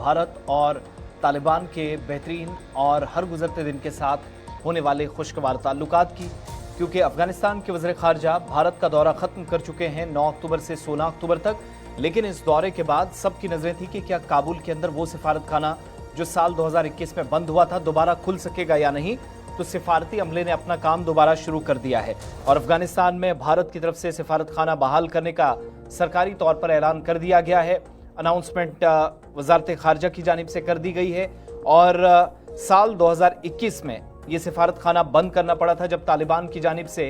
भारत और तालिबान के बेहतरीन और हर गुजरते दिन के साथ होने वाले खुशगवार ताल्लुकात की, क्योंकि अफगानिस्तान के वज़ीर ख़ारजा भारत का दौरा ख़त्म कर चुके हैं 9 अक्टूबर से 16 अक्टूबर तक। लेकिन इस दौरे के बाद सबकी नज़रें थी कि क्या काबुल के अंदर वो सिफारत खाना जो साल 2021 में बंद हुआ था दोबारा खुल सकेगा या नहीं। तो सिफारती अमले ने अपना काम दोबारा शुरू कर दिया है और अफगानिस्तान में भारत की तरफ से सिफारत खाना बहाल करने का सरकारी तौर पर ऐलान कर दिया गया है। अनाउंसमेंट वजारत ख़ारजा की जानिब से कर दी गई है और साल 2021 में ये सिफारत खाना बंद करना पड़ा था जब तालिबान की जानिब से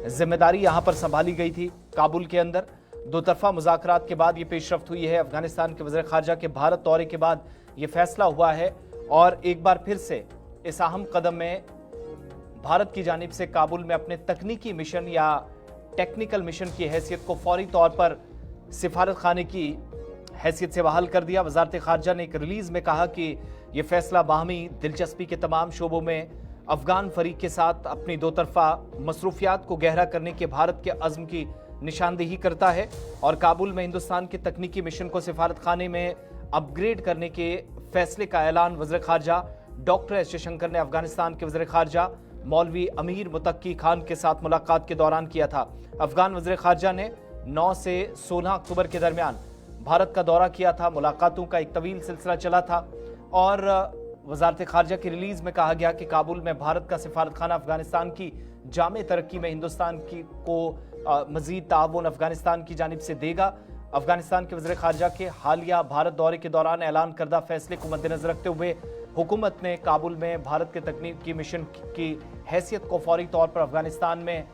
जिम्मेदारी यहाँ पर संभाली गई थी काबुल के अंदर। दो तरफा मुज़ाकरात के बाद ये पेशरफ्त हुई है। अफगानिस्तान के वज़ीर ख़ारजा के भारत दौरे के बाद ये फैसला हुआ है और एक बार फिर से इस अहम कदम में भारत की जानिब से काबुल में अपने तकनीकी मिशन या टेक्निकल मिशन की हैसियत को फौरी तौर पर सिफारत खाने की हैसियत से बहाल कर दिया। वजारत ख़ारजा ने एक रिलीज़ में कहा कि यह फैसला बाहमी दिलचस्पी के तमाम शोबों में अफगान फरीक के साथ अपनी दो तरफा मसरूफियात को गहरा करने के भारत के अज़्म की निशानदेही करता है और काबुल में हिंदुस्तान के तकनीकी मिशन को सिफारत खाने में अपग्रेड करने के फैसले का ऐलान वज़ीर ख़ारजा डॉक्टर एस जयशंकर ने अफगानिस्तान के वज़ीर ख़ारजा मौलवी अमीर मुतक्की खान के साथ मुलाकात के दौरान किया था। अफगान वज़ीर ख़ारजा ने 9 से 16 अक्टूबर के दरमियान भारत का दौरा किया था। मुलाकातों का एक तवील सिलसिला चला था और वज़ारत ख़ारजा की रिलीज़ में कहा गया कि काबुल में भारत का सिफारत खाना अफगानिस्तान की जामे तरक्की में हिंदुस्तान को मज़ीद ताउन अफगानिस्तान की जानिब से देगा। अफगानिस्तान के वज़ीर ख़ारजा के हालिया भारत दौरे के दौरान ऐलान करदा फैसले को मद्देनज़र रखते हुए हुकूमत ने काबुल में भारत के तकनीकी मिशन की हैसियत को फौरी तौर पर अफगानिस्तान में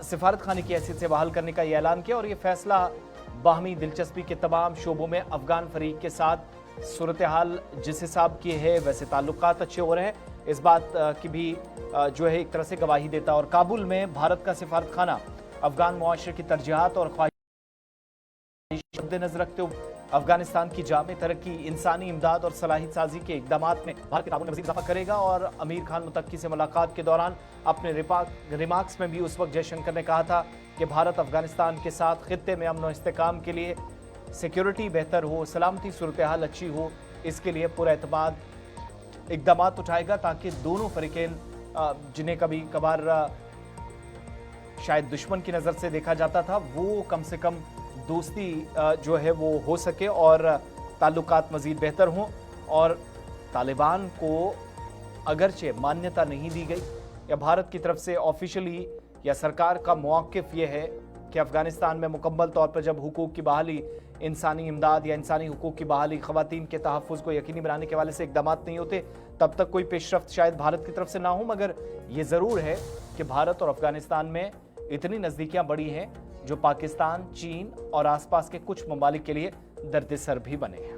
सिफारत खाने की हैसियत से बहाल करने का ये ऐलान किया और ये फैसला बाहमी दिलचस्पी के तमाम शोबों में अफगान फरीक के साथ सूरत हाल जिस हिसाब की है वैसे ताल्लुकात अच्छे हो रहे हैं, इस बात की भी जो है एक तरह से गवाही देता है। और काबुल में भारत का सिफारत खाना अफगान मुआशरे की तरजीहात और मद्देनजर रखते हुए अफगानिस्तान की जामे तरक्की, इंसानी इमदाद और सलाहियत साजी के इक़दामात में भारत के ताउन में मज़ीद इज़ाफ़ा करेगा। और अमीर खान मुतक्की से मुलाकात के दौरान अपने रिमार्क्स में भी उस वक्त जयशंकर ने कहा था कि भारत अफगानिस्तान के साथ खित्ते में अमन और इस्तेहकाम के लिए सिक्योरिटी बेहतर हो, सलामती सूरत हाल अच्छी हो, इसके लिए पूरा एतमाद इक़दामात उठाएगा ताकि दोनों फ़रीक़ैन जिन्हें कभी कभार शायद दुश्मन की नज़र से देखा जाता था वो कम से कम दोस्ती जो है वो हो सके और ताल्लुकात मज़ीद बेहतर हों। और तालिबान को अगरचे मान्यता नहीं दी गई या भारत की तरफ से ऑफिशियली या सरकार का मौक़िफ़ ये है कि अफ़गानिस्तान में मुकम्मल तौर पर जब हुकूक की बहाली, इंसानी इमदाद या इंसानी हुकूक की बहाली, ख़वातीन के तहफ़्फ़ुज़ को यकीनी बनाने के वाले से इक़दामात नहीं होते तब तक कोई पेशरफ्त शायद भारत की तरफ से ना हो। मगर ये ज़रूर है कि भारत और अफ़गानिस्तान में इतनी नज़दीकियाँ बढ़ी हैं जो पाकिस्तान, चीन और आसपास के कुछ ममालिक के लिए दर्द सर भी बने हैं।